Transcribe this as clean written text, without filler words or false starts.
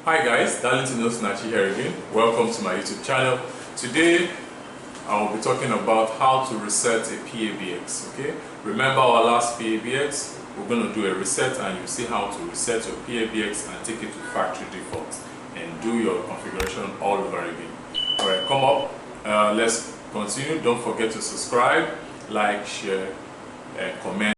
Hi guys, Darlington Osinachi here again. Welcome to my YouTube channel. Today I will be talking about how to reset a PABX. Okay, remember our last PABX? We're going to do a reset and you see how to reset your PABX and take it to factory default and do your configuration all over again. Alright, come up. Let's continue. Don't forget to subscribe, like, share, and comment.